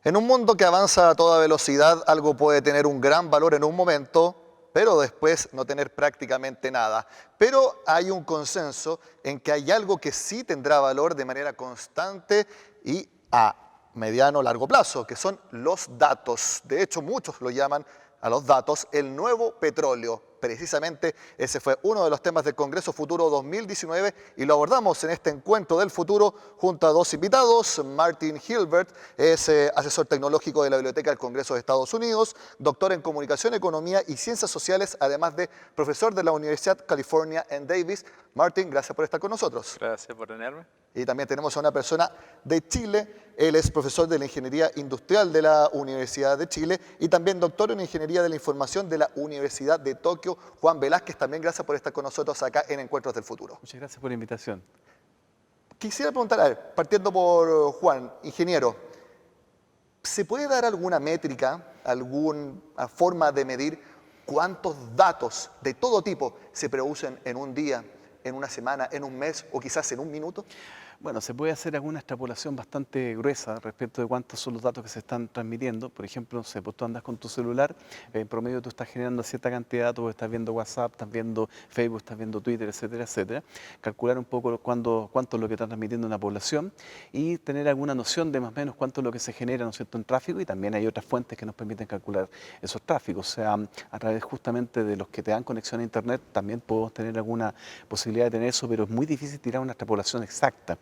En un mundo que avanza a toda velocidad, algo puede tener un gran valor en un momento, pero después no tener prácticamente nada. Pero hay un consenso en que hay algo que sí tendrá valor de manera constante y a mediano o largo plazo, que son los datos. De hecho, muchos lo llaman a los datos el nuevo petróleo. Precisamente ese fue uno de los temas del Congreso Futuro 2019 y lo abordamos en este encuentro del futuro junto a dos invitados. Martin Hilbert es asesor tecnológico de la Biblioteca del Congreso de Estados Unidos, doctor en Comunicación, Economía y Ciencias Sociales, además de profesor de la Universidad California en Davis. Martin, gracias por estar con nosotros. Gracias por tenerme. Y también tenemos a una persona de Chile. Él es profesor de la Ingeniería Industrial de la Universidad de Chile y también doctor en Ingeniería de la Información de la Universidad de Tokio. Juan Velázquez, también gracias por estar con nosotros acá en Encuentros del Futuro. Muchas gracias por la invitación. Quisiera preguntar, a ver, partiendo por Juan, ingeniero, ¿se puede dar alguna métrica, alguna forma de medir cuántos datos de todo tipo se producen en un día, en una semana, en un mes o quizás en un minuto? Bueno, se puede hacer alguna extrapolación bastante gruesa respecto de cuántos son los datos que se están transmitiendo. Por ejemplo, no sé, pues tú andas con tu celular, en promedio tú estás generando cierta cantidad de datos, estás viendo WhatsApp, estás viendo Facebook, estás viendo Twitter, etcétera, etcétera. Calcular un poco cuánto es lo que está transmitiendo una población y tener alguna noción de más o menos cuánto es lo que se genera, ¿no es cierto?, en tráfico, y también hay otras fuentes que nos permiten calcular esos tráficos. O sea, a través justamente de los que te dan conexión a Internet también podemos tener alguna posibilidad de tener eso, pero es muy difícil tirar una extrapolación exacta.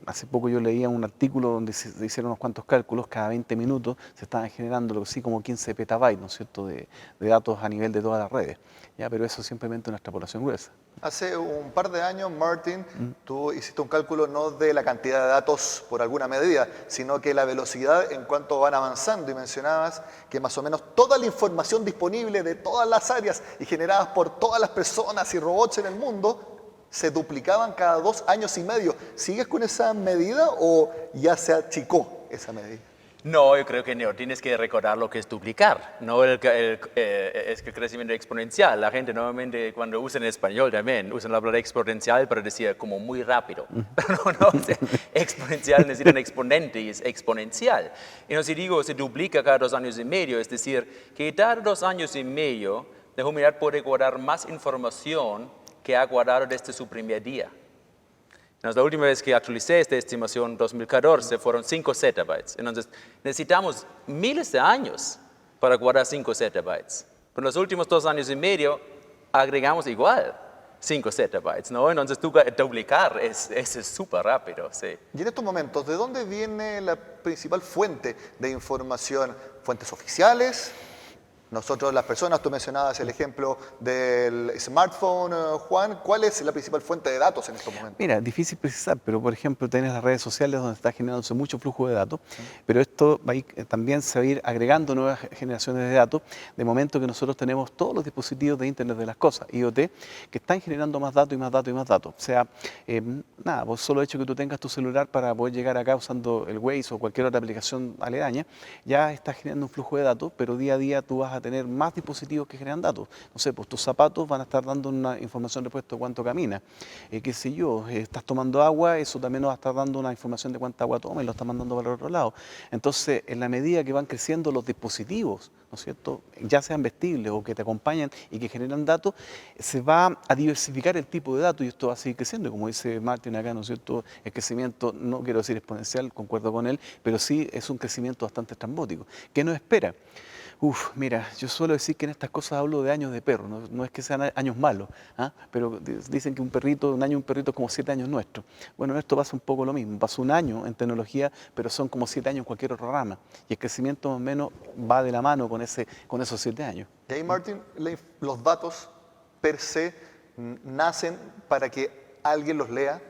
Hace poco yo leía un artículo donde se hicieron unos cuantos cálculos, cada 20 minutos se estaban generando algo así como 15 petabytes, ¿no es cierto?, de datos a nivel de todas las redes, ¿ya? Pero eso es simplemente una extrapolación gruesa. Hace un par de años, Martin, tú hiciste un cálculo no de la cantidad de datos por alguna medida, sino que la velocidad en cuanto van avanzando, y mencionabas que más o menos toda la información disponible de todas las áreas y generadas por todas las personas y robots en el mundo se duplicaban cada 2 años y medio. ¿Sigues con esa medida o ya se achicó esa medida? No, yo creo que no, tienes que recordar lo que es duplicar, no es el crecimiento exponencial. La gente normalmente cuando usa en español también usan la palabra exponencial para decir como muy rápido. Pero no, o sea, exponencial necesita un exponente y es exponencial. Y no, si digo se duplica cada 2 años y medio, es decir, que cada 2 años y medio la humanidad puede guardar más información que ha guardado desde su primer día. La última vez que actualicé esta estimación, 2014, fueron 5 zettabytes. Entonces, necesitamos miles de años para guardar 5 zettabytes. Pero en los últimos 2 años y medio, agregamos igual 5 zettabytes, ¿no? Entonces, duplicar es súper rápido, sí. Y en estos momentos, ¿de dónde viene la principal fuente de información? ¿Fuentes oficiales? Nosotros, las personas, tú mencionabas el ejemplo del smartphone, Juan. ¿Cuál es la principal fuente de datos en estos momentos? Mira, difícil precisar, pero por ejemplo tienes las redes sociales donde está generándose mucho flujo de datos, pero esto va a ir, también se va a ir agregando nuevas generaciones de datos, de momento que nosotros tenemos todos los dispositivos de Internet de las Cosas, IoT, que están generando más datos y más datos y más datos. O sea, nada, por solo hecho que tú tengas tu celular para poder llegar acá usando el Waze o cualquier otra aplicación aledaña, ya estás generando un flujo de datos, pero día a día tú vas a tener más dispositivos que generan datos. No sé, pues tus zapatos van a estar dando una información respecto a cuánto caminas. Qué sé yo, estás tomando agua, eso también nos va a estar dando una información de cuánta agua tomas y lo estás mandando para el otro lado. Entonces, en la medida que van creciendo los dispositivos, ¿no es cierto?, ya sean vestibles o que te acompañan y que generan datos, se va a diversificar el tipo de datos y esto va a seguir creciendo. Y como dice Martin acá, ¿no es cierto?, el crecimiento, no quiero decir exponencial, concuerdo con él, pero sí es un crecimiento bastante estrambótico. ¿Qué nos espera? Mira, yo suelo decir que en estas cosas hablo de años de perro, no es que sean años malos, pero dicen que un año de un perrito es como 7 años nuestros. Bueno, en esto pasa un poco lo mismo, pasa un año en tecnología, pero son como 7 años en cualquier otra rama. Y el crecimiento más o menos va de la mano con esos 7 años. Y ahí, Martin, los datos per se nacen para que alguien los lea,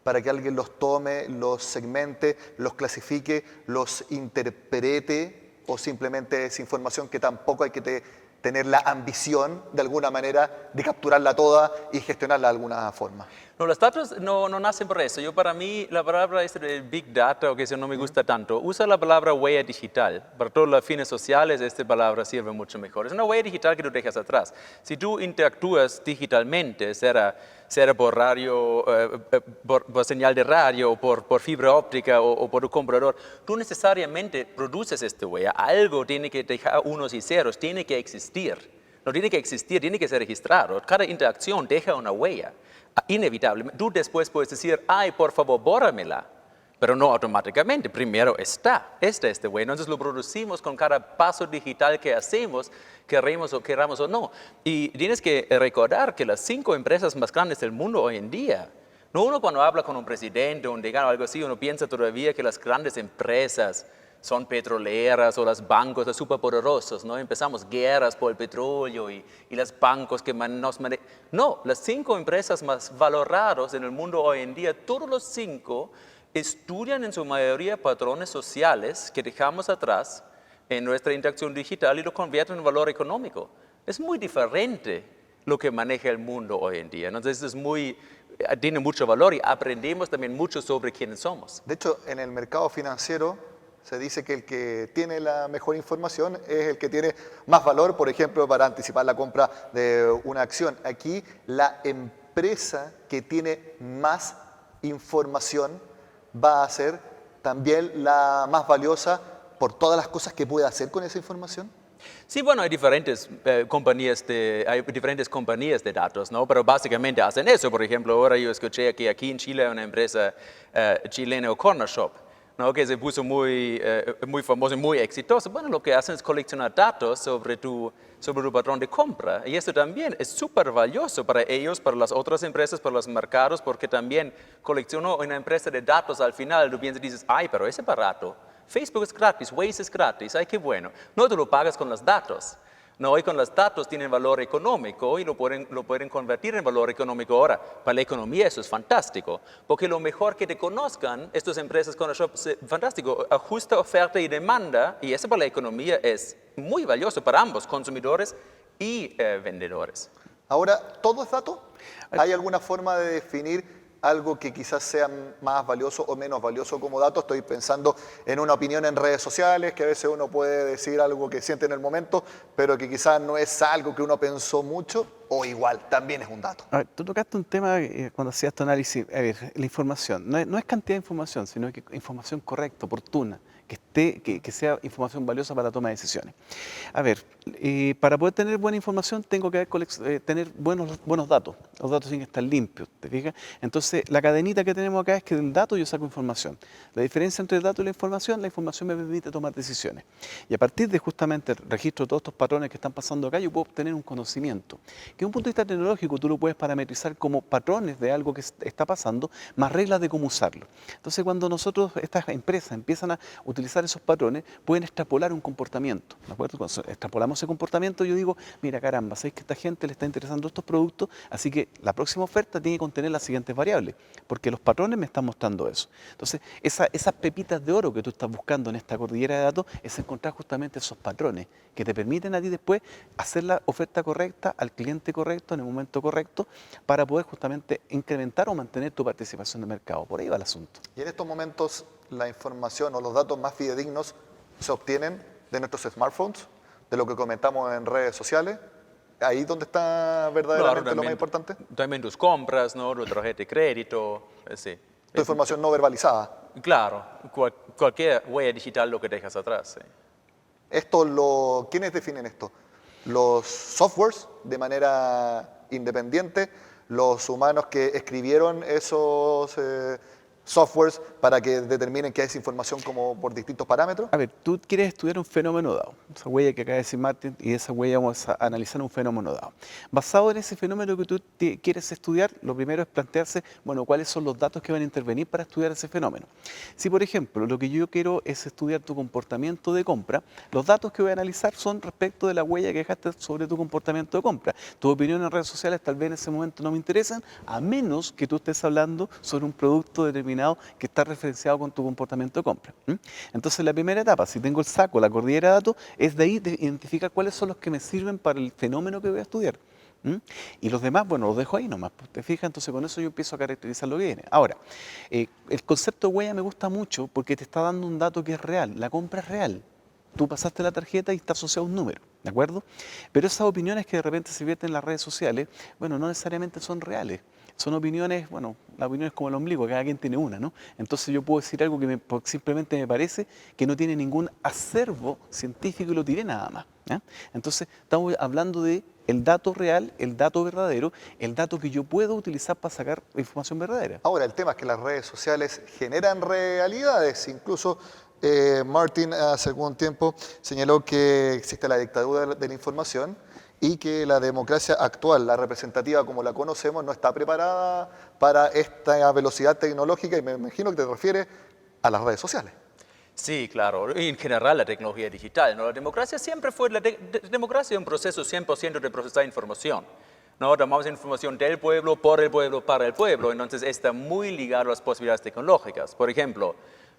para que alguien los tome, los segmente, los clasifique, los interprete, o simplemente es información que tampoco hay que tener la ambición de alguna manera de capturarla toda y gestionarla de alguna forma. No, los datos no nacen por eso. Para mí la palabra de Big Data, o que eso no me gusta tanto, usa la palabra huella digital. Para todos los fines sociales esta palabra sirve mucho mejor. Es una huella digital que tú dejas atrás. Si tú interactúas digitalmente, será sea por radio, por señal de radio, o por fibra óptica o por un comprador, tú necesariamente produces esta huella. Algo tiene que dejar unos y ceros, tiene que existir. No tiene que existir, tiene que ser registrado. Cada interacción deja una huella. Inevitable. Tú después puedes decir, ay, por favor, bórramela. Pero no automáticamente, primero está este huella. Entonces lo producimos con cada paso digital que hacemos, queramos o no. Y tienes que recordar que las 5 empresas más grandes del mundo hoy en día, no uno cuando habla con un presidente o un decano o algo así, uno piensa todavía que las grandes empresas son petroleras o los bancos, los superpoderosos, ¿no? Empezamos guerras por el petróleo y los bancos que nos manejan. No, las 5 empresas más valoradas en el mundo hoy en día, todos los 5 estudian en su mayoría patrones sociales que dejamos atrás en nuestra interacción digital y lo convierten en valor económico. Es muy diferente lo que maneja el mundo hoy en día. Entonces tiene mucho valor y aprendemos también mucho sobre quiénes somos. De hecho, en el mercado financiero se dice que el que tiene la mejor información es el que tiene más valor, por ejemplo, para anticipar la compra de una acción. Aquí la empresa que tiene más información va a ser también la más valiosa por todas las cosas que puede hacer con esa información. Sí, bueno, hay diferentes compañías de datos, ¿no? Pero básicamente hacen eso. Por ejemplo, ahora yo escuché que aquí en Chile hay una empresa chilena, Corner Shop, ¿no? Que se puso muy famosa y muy exitosa. Bueno, lo que hacen es coleccionar datos sobre tu patrón de compra. Y esto también es súper valioso para ellos, para las otras empresas, para los mercados, porque también coleccionó una empresa de datos al final. Tú piensas y dices, ay, pero ese barato. Facebook es gratis, Waze es gratis, ay, qué bueno. No, tú lo pagas con los datos. No, hoy con los datos tienen valor económico y lo pueden convertir en valor económico. Ahora, para la economía eso es fantástico, porque lo mejor que te conozcan estas empresas con shop es fantástico, ajusta oferta y demanda, y eso para la economía es muy valioso para ambos, consumidores y vendedores. Ahora, ¿todo es dato? ¿Hay alguna forma de definir algo que quizás sea más valioso o menos valioso como dato? Estoy pensando en una opinión en redes sociales, que a veces uno puede decir algo que siente en el momento, pero que quizás no es algo que uno pensó mucho, o igual, también es un dato. A ver, tú tocaste un tema cuando hacías tu análisis, a ver, la información, no es cantidad de información, sino que información correcta, oportuna, que sea información valiosa para la toma de decisiones. A ver, para poder tener buena información tengo que tener buenos datos. Los datos tienen que estar limpios, ¿te fijas? Entonces, la cadenita que tenemos acá es que del dato yo saco información. La diferencia entre el dato y la información me permite tomar decisiones. Y a partir de justamente el registro de todos estos patrones que están pasando acá, yo puedo obtener un conocimiento. Que desde un punto de vista tecnológico tú lo puedes parametrizar como patrones de algo que está pasando, más reglas de cómo usarlo. Entonces, cuando estas empresas empiezan a utilizar esos patrones, pueden extrapolar un comportamiento, ¿de acuerdo? Cuando extrapolamos ese comportamiento, yo digo, mira, caramba, ¿sabéis que a esta gente le está interesando estos productos? Así que la próxima oferta tiene que contener las siguientes variables, porque los patrones me están mostrando eso. Entonces, esas pepitas de oro que tú estás buscando en esta cordillera de datos es encontrar justamente esos patrones que te permiten a ti después hacer la oferta correcta al cliente correcto en el momento correcto para poder justamente incrementar o mantener tu participación de mercado. Por ahí va el asunto. Y en estos momentos la información o los datos más fidedignos se obtienen de nuestros smartphones, de lo que comentamos en redes sociales. Ahí donde está verdaderamente Claro, lo más importante. También tus compras, ¿no? Tu tarjeta de crédito, sí. Tu información no verbalizada. Claro, cualquier huella digital lo que dejas atrás. Sí. ¿Quiénes definen esto? Los softwares de manera independiente, los humanos que escribieron esos softwares para que determinen qué es información como por distintos parámetros. A ver, tú quieres estudiar un fenómeno dado, esa huella que acaba de decir Martín, y esa huella vamos a analizar un fenómeno dado. Basado en ese fenómeno que tú quieres estudiar, lo primero es plantearse, bueno, cuáles son los datos que van a intervenir para estudiar ese fenómeno. Si, por ejemplo, lo que yo quiero es estudiar tu comportamiento de compra, los datos que voy a analizar son respecto de la huella que dejaste sobre tu comportamiento de compra. Tu opinión en redes sociales tal vez en ese momento no me interesan, a menos que tú estés hablando sobre un producto determinado que está referenciado con tu comportamiento de compra. Entonces, la primera etapa, si tengo el saco, la cordillera de datos, es de ahí de identificar cuáles son los que me sirven para el fenómeno que voy a estudiar. Y los demás, bueno, los dejo ahí nomás, ¿te fijas? Entonces con eso yo empiezo a caracterizar lo que viene. Ahora, el concepto de huella me gusta mucho porque te está dando un dato que es real, la compra es real. Tú pasaste la tarjeta y está asociado a un número, ¿de acuerdo? Pero esas opiniones que de repente se vierten en las redes sociales, bueno, no necesariamente son reales. son opiniones, bueno, la opinión es como el ombligo, cada quien tiene una, ¿no? Entonces yo puedo decir algo que simplemente me parece que no tiene ningún acervo científico y lo tiré nada más. ¿Ya? Entonces estamos hablando de el dato real, el dato verdadero, el dato que yo puedo utilizar para sacar información verdadera. Ahora, el tema es que las redes sociales generan realidades. Incluso Martin hace algún tiempo señaló que existe la dictadura de la información y que la democracia actual, la representativa como la conocemos, no está preparada para esta velocidad tecnológica, y me imagino que te refieres a las redes sociales. Sí, claro. Y en general la tecnología digital, ¿no? La democracia siempre fue, democracia es un proceso 100% de procesar información. ¿No? Tomamos información del pueblo, por el pueblo, para el pueblo. Entonces está muy ligado a las posibilidades tecnológicas. Por ejemplo,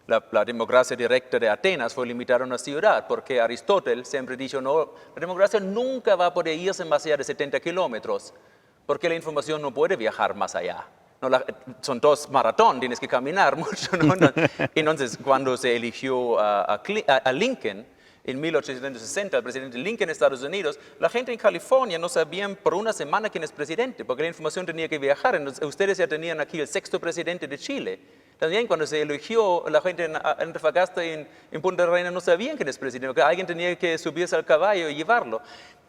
la democracia directa de Atenas fue limitada a una ciudad, porque Aristóteles siempre dijo, no, la democracia nunca va a poder irse más allá de 70 kilómetros, porque la información no puede viajar más allá. No, son dos maratón, tienes que caminar mucho. ¿No? Entonces, cuando se eligió a Lincoln, en 1860, el presidente Lincoln de Estados Unidos, la gente en California no sabían por una semana quién es presidente, porque la información tenía que viajar. Entonces, ustedes ya tenían aquí el 6º presidente de Chile. También cuando se eligió, la gente en Antofagasta y en Punta Reina no sabían quién es presidente, porque alguien tenía que subirse al caballo y llevarlo.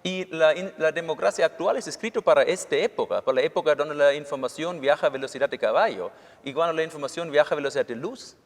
Y la democracia actual es escrita para esta época, para la época donde la información viaja a velocidad de caballo y cuando la información viaja a velocidad de luz.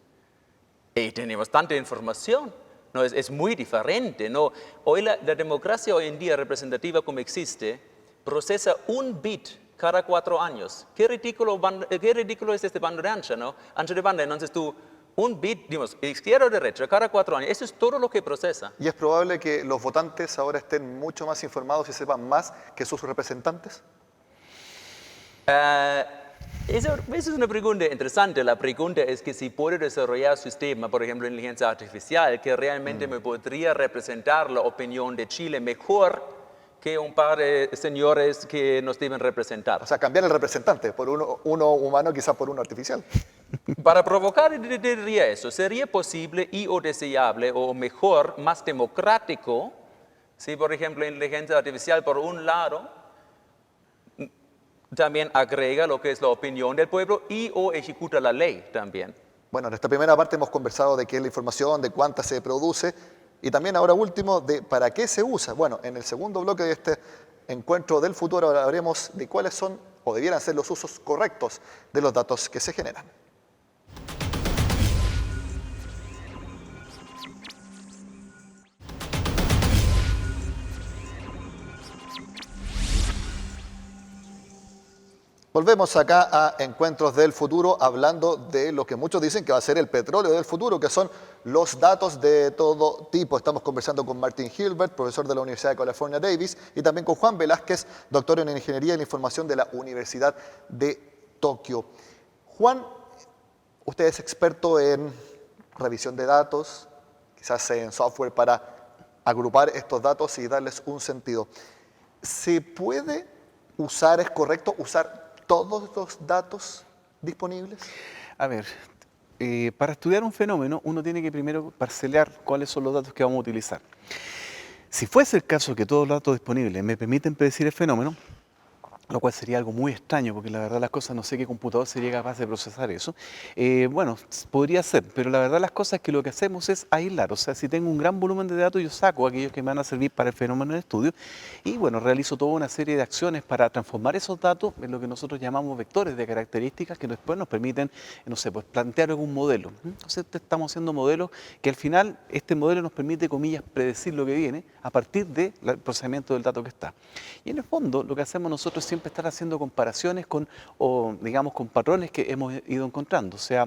Y tenemos tanta información, ¿no? Es muy diferente, ¿no? Hoy la democracia hoy en día representativa como existe, procesa un bit cada 4 años. Qué ridículo es este banda de ancha, ¿no? Ancha de banda, entonces tú, un bit, digamos, izquierda o derecha, cada 4 años, eso es todo lo que procesa. ¿Y es probable que los votantes ahora estén mucho más informados y sepan más que sus representantes? Esa es una pregunta interesante. La pregunta es que si puedo desarrollar un sistema, por ejemplo, de inteligencia artificial, que realmente me podría representar la opinión de Chile mejor que un par de señores que nos deben representar. O sea, cambiar el representante por uno humano, quizás por uno artificial. Para provocar, diría eso, sería posible y o deseable o mejor, más democrático, si por ejemplo la inteligencia artificial por un lado también agrega lo que es la opinión del pueblo y o ejecuta la ley también. Bueno, en esta primera parte hemos conversado de qué es la información, de cuánta se produce y también ahora último de para qué se usa. Bueno, en el segundo bloque de este encuentro del futuro hablaremos de cuáles son o debieran ser los usos correctos de los datos que se generan. Volvemos acá a Encuentros del Futuro hablando de lo que muchos dicen que va a ser el petróleo del futuro, que son los datos de todo tipo. Estamos conversando con Martin Hilbert, profesor de la Universidad de California Davis, y también con Juan Velázquez, doctor en Ingeniería de la Información de la Universidad de Tokio. Juan, usted es experto en revisión de datos, quizás en software para agrupar estos datos y darles un sentido. ¿Se puede usar, es correcto usar todos los datos disponibles? A ver, para estudiar un fenómeno uno tiene que primero parcelar cuáles son los datos que vamos a utilizar. Si fuese el caso que todos los datos disponibles me permiten predecir el fenómeno, lo cual sería algo muy extraño, porque la verdad las cosas, no sé qué computador sería capaz de procesar eso. Bueno, podría ser, pero la verdad las cosas es que lo que hacemos es aislar, o sea, si tengo un gran volumen de datos, yo saco aquellos que me van a servir para el fenómeno de estudio y bueno, realizo toda una serie de acciones para transformar esos datos en lo que nosotros llamamos vectores de características que después nos permiten, no sé, pues plantear algún modelo. Entonces estamos haciendo modelos que al final, este modelo nos permite, comillas, predecir lo que viene a partir del procesamiento del dato que está. Y en el fondo, lo que hacemos nosotros siempre estar haciendo comparaciones con, o digamos, con patrones que hemos ido encontrando. O sea,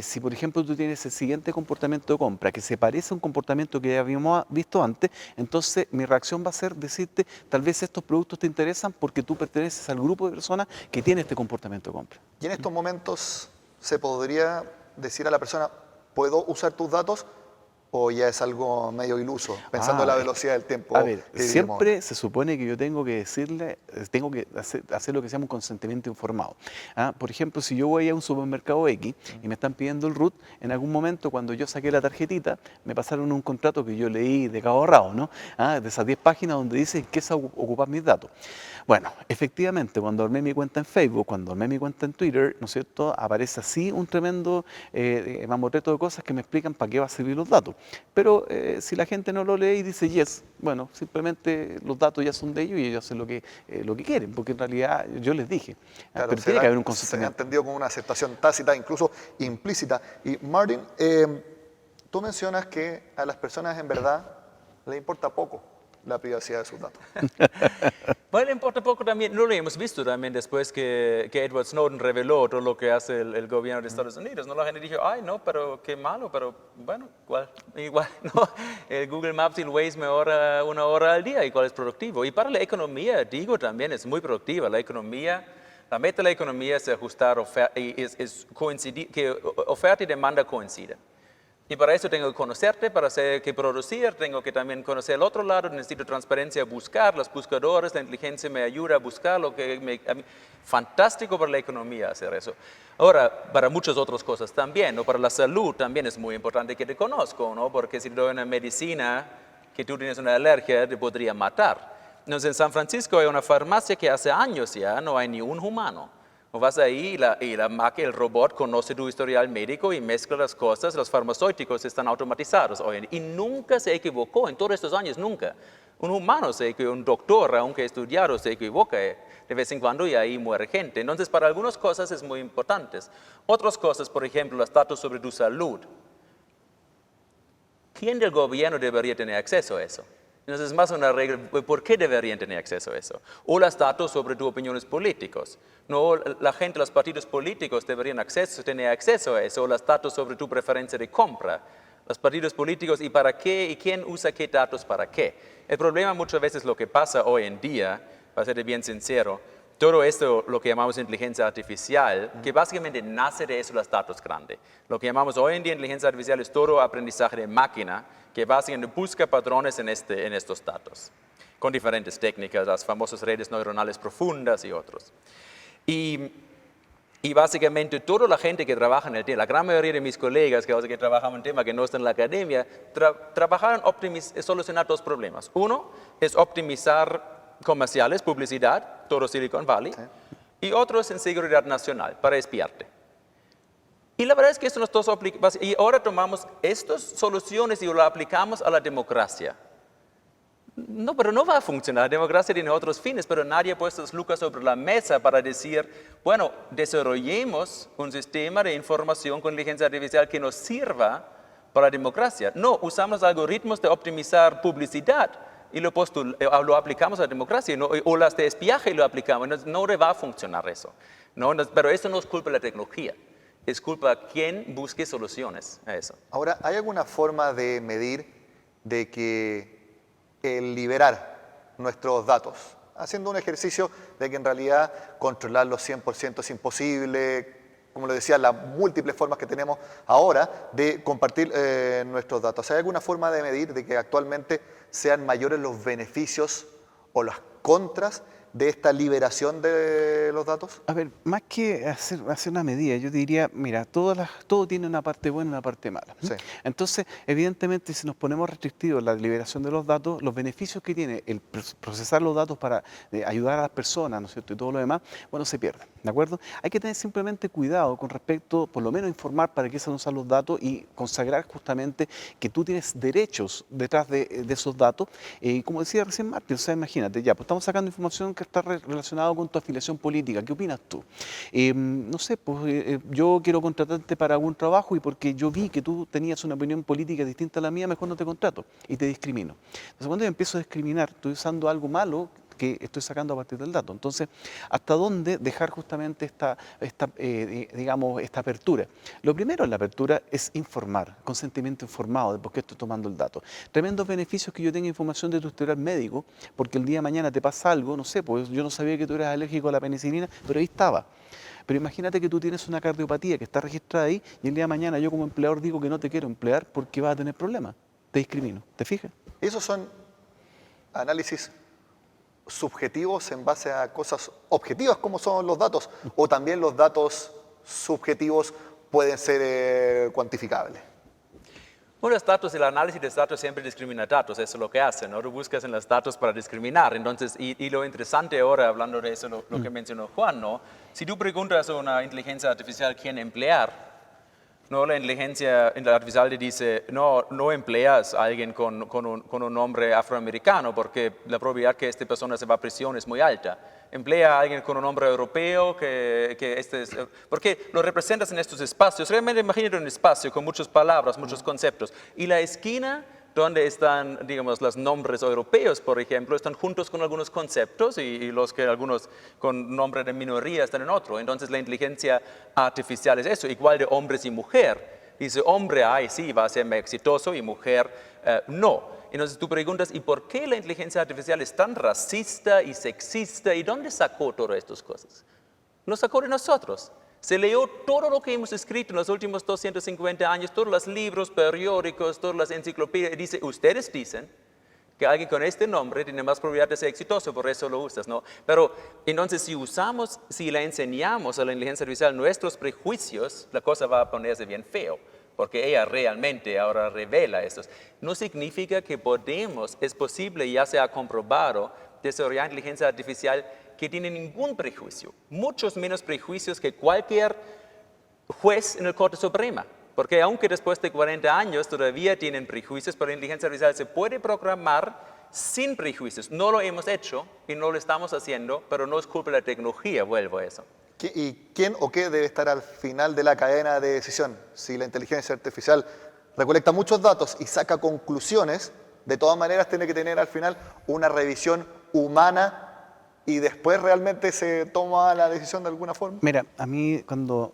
si por ejemplo tú tienes el siguiente comportamiento de compra que se parece a un comportamiento que ya habíamos visto antes, entonces mi reacción va a ser decirte, tal vez estos productos te interesan porque tú perteneces al grupo de personas que tiene este comportamiento de compra. Y en estos momentos se podría decir a la persona, ¿puedo usar tus datos? ¿O ya es algo medio iluso, pensando en la velocidad del tiempo A ver, que vivimos? siempre se supone que yo tengo que decirle, tengo que hacer lo que se llama un consentimiento informado. Por ejemplo, si yo voy a un supermercado X y me están pidiendo el RUT, en algún momento cuando yo saqué la tarjetita, me pasaron un contrato que yo leí de cabo a rabo, ¿no? De esas 10 páginas donde dice que se ocupar mis datos. Bueno, efectivamente, cuando armé mi cuenta en Facebook, cuando armé mi cuenta en Twitter, ¿no es cierto?, aparece así un tremendo mamotreto de cosas que me explican para qué va a servir los datos. Pero si la gente no lo lee y dice yes, bueno, simplemente los datos ya son de ellos y ellos hacen lo que quieren, porque en realidad yo les dije. Claro, Pero tiene que haber un se ha consentimiento. entendido como una aceptación tácita, incluso implícita. Y Martin, tú mencionas que a las personas en verdad les importa poco la privacidad de sus datos. Bueno, importa poco también, no lo hemos visto también después que Edward Snowden reveló todo lo que hace el gobierno de Estados Unidos. ¿No? La gente dijo, ay, no, pero qué malo, pero bueno, igual no. El Google Maps y el Waze me ahorra 1 hora al día, igual es productivo. Y para la economía, digo, también es muy productiva. La economía, la meta de la economía es ajustar, coincidir, que oferta y demanda coinciden. Y para eso tengo que conocerte, para saber qué producir, tengo que también conocer el otro lado, necesito transparencia a buscar, los buscadores, la inteligencia me ayuda a buscar lo que fantástico para la economía hacer eso. Ahora, para muchas otras cosas también, ¿no? Para la salud también es muy importante que te conozco, ¿no? Porque si te doy una medicina que tú tienes una alergia, te podría matar. Entonces, en San Francisco hay una farmacia que hace años ya no hay ni un humano. O vas ahí y la máquina, el robot conoce tu historial médico y mezcla las cosas. Los farmacéuticos están automatizados hoy en día. Y nunca se equivocó, en todos estos años, nunca. Un humano un doctor, aunque estudiado, se equivoca de vez en cuando y ahí muere gente. Entonces, para algunas cosas es muy importante. Otras cosas, por ejemplo, los datos sobre tu salud. ¿Quién del gobierno debería tener acceso a eso? Entonces, es más una regla, ¿por qué deberían tener acceso a eso? O los datos sobre tus opiniones políticas. No, la gente, los partidos políticos deberían tener acceso a eso, o los datos sobre tu preferencia de compra. Los partidos políticos, ¿y para qué? ¿Y quién usa qué datos para qué? El problema muchas veces lo que pasa hoy en día, para ser bien sincero, todo esto, lo que llamamos inteligencia artificial, que básicamente nace de eso los datos grandes. Lo que llamamos hoy en día inteligencia artificial es todo aprendizaje de máquina, que básicamente busca patrones en estos datos, con diferentes técnicas, las famosas redes neuronales profundas y otros. Y básicamente toda la gente que trabaja en el tema, la gran mayoría de mis colegas que trabajan en el tema, que no están en la academia, trabajaron en solucionar 2 problemas. Uno es optimizar comerciales, publicidad, todo Silicon Valley, y otro es en seguridad nacional, para espiarte. Y la verdad es que esto nos dos y ahora tomamos estas soluciones y lo aplicamos a la democracia. No, pero no va a funcionar. La democracia tiene otros fines, pero nadie ha puesto las lucas sobre la mesa para decir, bueno, desarrollemos un sistema de información con inteligencia artificial que nos sirva para la democracia. No, usamos algoritmos de optimizar publicidad y lo aplicamos a la democracia, ¿no? O las de espiaje y lo aplicamos. No va a funcionar eso. ¿No? Pero eso no es culpa de la tecnología. Es culpa de quien busque soluciones a eso. Ahora, ¿hay alguna forma de medir de que el liberar nuestros datos, haciendo un ejercicio de que en realidad controlarlos 100% es imposible, como le decía, las múltiples formas que tenemos ahora de compartir nuestros datos? ¿Hay alguna forma de medir de que actualmente sean mayores los beneficios o las contras de esta liberación de los datos? A ver, más que hacer una medida, yo diría, mira, todo tiene una parte buena y una parte mala. Sí. Entonces, evidentemente, si nos ponemos restrictivos la liberación de los datos, los beneficios que tiene el procesar los datos para ayudar a las personas, ¿no es cierto?, y todo lo demás, bueno, se pierden, ¿de acuerdo? Hay que tener simplemente cuidado con respecto, por lo menos informar para qué se usan los datos y consagrar justamente que tú tienes derechos detrás de esos datos. Como decía recién Martín, o sea, imagínate, ya, pues estamos sacando información que está relacionada con tu afiliación política. ¿Qué opinas tú? No sé, pues yo quiero contratarte para algún trabajo y porque yo vi que tú tenías una opinión política distinta a la mía, mejor no te contrato y te discrimino. Entonces, cuando yo empiezo a discriminar, estoy usando algo malo que estoy sacando a partir del dato. Entonces, ¿hasta dónde dejar justamente esta apertura? Lo primero en la apertura es informar, consentimiento informado de por qué estoy tomando el dato. Tremendos beneficios que yo tenga información de tu historial médico, porque el día de mañana te pasa algo, no sé, pues yo no sabía que tú eras alérgico a la penicilina, pero ahí estaba. Pero imagínate que tú tienes una cardiopatía que está registrada ahí y el día de mañana yo como empleador digo que no te quiero emplear porque vas a tener problemas. Te discrimino, ¿te fijas? Esos son análisis subjetivos en base a cosas objetivas como son los datos, o también los datos subjetivos pueden ser cuantificables. Bueno, los datos, el análisis de datos siempre discrimina datos, eso es lo que hace, ¿no? Tú buscas en los datos para discriminar. Entonces, y lo interesante ahora, hablando de eso, lo que mencionó Juan, ¿no? Si tú preguntas a una inteligencia artificial quién emplear, no, la inteligencia artificial te dice, no empleas a alguien con un nombre afroamericano porque la probabilidad que esta persona se va a prisión es muy alta. Emplea a alguien con un nombre europeo porque lo representas en estos espacios. Realmente imagínate un espacio con muchas palabras, muchos conceptos. Y la esquina donde están, digamos, los nombres europeos, por ejemplo, están juntos con algunos conceptos y los que algunos con nombre de minoría están en otro. Entonces la inteligencia artificial es eso, igual de hombres y mujer. Dice, hombre, sí, va a ser más exitoso y mujer, no. Entonces tú preguntas, ¿y por qué la inteligencia artificial es tan racista y sexista? ¿Y dónde sacó todas estas cosas? Lo sacó de nosotros. Se leyó todo lo que hemos escrito en los últimos 250 años, todos los libros, periódicos, todas las enciclopedias, y dice, ustedes dicen que alguien con este nombre tiene más probabilidad de ser exitoso, por eso lo usas, ¿no? Pero entonces si le enseñamos a la inteligencia artificial nuestros prejuicios, la cosa va a ponerse bien feo, porque ella realmente ahora revela estos. No significa que es posible, ya se ha comprobado, desarrollar inteligencia artificial que tiene ningún prejuicio, muchos menos prejuicios que cualquier juez en el Corte Suprema. Porque aunque después de 40 años todavía tienen prejuicios, pero la inteligencia artificial se puede programar sin prejuicios. No lo hemos hecho y no lo estamos haciendo, pero no es culpa de la tecnología, vuelvo a eso. ¿Y quién o qué debe estar al final de la cadena de decisión? Si la inteligencia artificial recolecta muchos datos y saca conclusiones, de todas maneras tiene que tener al final una revisión humana y después realmente se toma la decisión de alguna forma. Mira, a mí cuando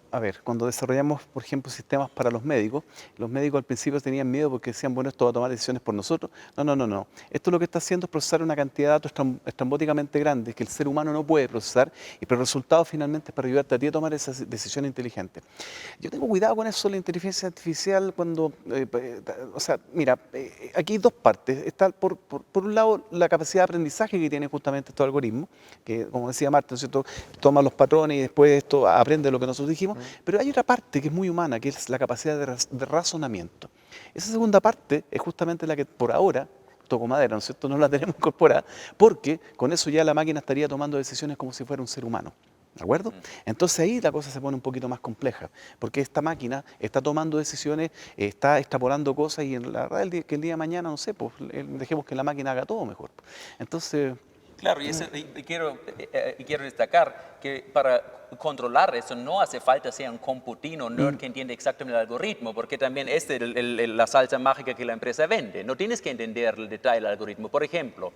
desarrollamos, por ejemplo, sistemas para los médicos al principio tenían miedo porque decían, bueno, esto va a tomar decisiones por nosotros. No. Esto lo que está haciendo es procesar una cantidad de datos estrambóticamente grande que el ser humano no puede procesar, pero el resultado finalmente es para ayudarte a ti a tomar esa decisión inteligente. Yo tengo cuidado con eso, la inteligencia artificial, aquí hay dos partes. Está por un lado la capacidad de aprendizaje que tiene justamente estos algoritmos, que como decía Marta, ¿cierto? Toma los patrones y después esto aprende lo que nosotros dijimos, pero hay otra parte que es muy humana, que es la capacidad de razonamiento. Esa segunda parte es justamente la que por ahora, toco madera, ¿no es cierto?, no la tenemos incorporada, porque con eso ya la máquina estaría tomando decisiones como si fuera un ser humano. ¿De acuerdo? Entonces ahí la cosa se pone un poquito más compleja, porque esta máquina está tomando decisiones, está extrapolando cosas y en la verdad que el día de mañana, no sé, pues dejemos que la máquina haga todo mejor. Entonces... Claro, y quiero destacar que para controlar eso no hace falta ser un computino nerd que entiende exactamente el algoritmo, porque también es la salsa mágica que la empresa vende. No tienes que entender el detalle del algoritmo. Por ejemplo,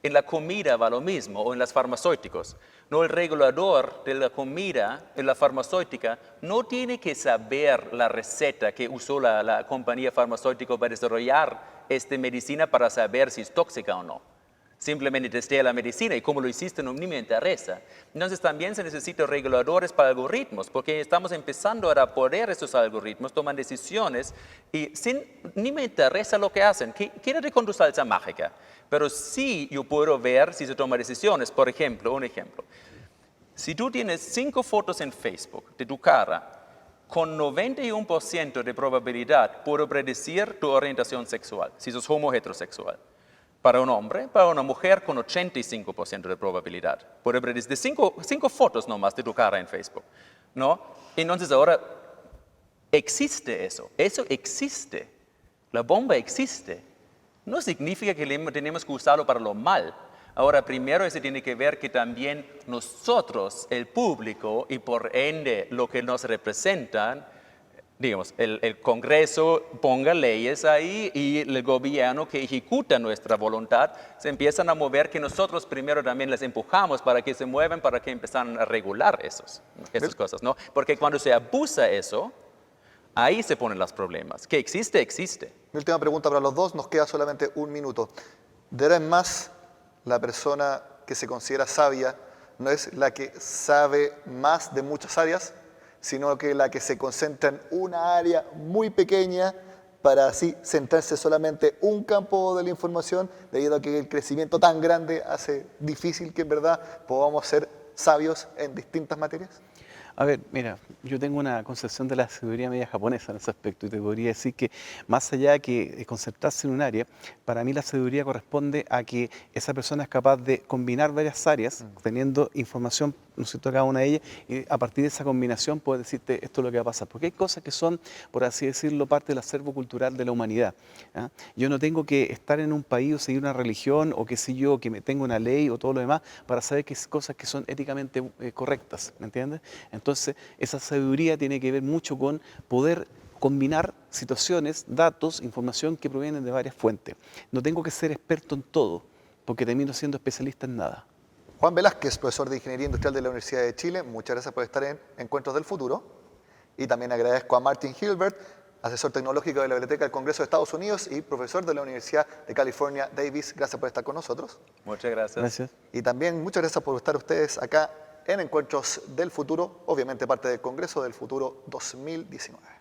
en la comida va lo mismo, o en los farmacéuticos. No, el regulador de la comida, en la farmacéutica, no tiene que saber la receta que usó la compañía farmacéutica para desarrollar esta medicina para saber si es tóxica o no. Simplemente testea la medicina y como lo hiciste no ni me interesa. Entonces también se necesitan reguladores para algoritmos, porque estamos empezando a poder esos algoritmos, toman decisiones y ni me interesa lo que hacen. Quédate con tu salsa mágica, pero sí yo puedo ver si se toman decisiones. Por ejemplo, un ejemplo. Si tú tienes 5 fotos en Facebook de tu cara, con 91% de probabilidad puedo predecir tu orientación sexual, si sos homo heterosexual. Para un hombre, para una mujer con 85% de probabilidad. Puede predecir 5 fotos nomás de tu cara en Facebook, ¿no? Entonces ahora existe eso existe. La bomba existe. No significa que tenemos que usarlo para lo mal. Ahora, primero se tiene que ver que también nosotros, el público, y por ende lo que nos representan, digamos, el Congreso ponga leyes ahí y el gobierno que ejecuta nuestra voluntad se empiezan a mover, que nosotros primero también les empujamos para que se muevan, para que empiezan a regular esas cosas, ¿no? Porque cuando se abusa eso, ahí se ponen los problemas. Que existe. Mi última pregunta para los dos, nos queda solamente un minuto. ¿Dará más la persona que se considera sabia no es la que sabe más de muchas áreas, sino que la que se concentra en una área muy pequeña para así centrarse solamente en un campo de la información, debido a que el crecimiento tan grande hace difícil que en verdad podamos ser sabios en distintas materias? A ver, mira, yo tengo una concepción de la sabiduría media japonesa en ese aspecto y te podría decir que más allá de que concentrarse en un área, para mí la sabiduría corresponde a que esa persona es capaz de combinar varias áreas, teniendo información, ¿no es cierto?, cada una de ellas, y a partir de esa combinación puede decirte esto es lo que va a pasar. Porque hay cosas que son, por así decirlo, parte del acervo cultural de la humanidad. ¿Ah? Yo no tengo que estar en un país o seguir una religión o qué sé yo, que me tenga una ley o todo lo demás para saber qué cosas que son éticamente correctas, ¿me entiendes? Entonces, esa sabiduría tiene que ver mucho con poder combinar situaciones, datos, información que provienen de varias fuentes. No tengo que ser experto en todo, porque termino siendo especialista en nada. Juan Velázquez, profesor de Ingeniería Industrial de la Universidad de Chile, muchas gracias por estar en Encuentros del Futuro. Y también agradezco a Martin Hilbert, asesor tecnológico de la Biblioteca del Congreso de Estados Unidos y profesor de la Universidad de California, Davis. Gracias por estar con nosotros. Muchas gracias. Gracias. Y también muchas gracias por estar ustedes acá en Encuentros del Futuro, obviamente parte del Congreso del Futuro 2019.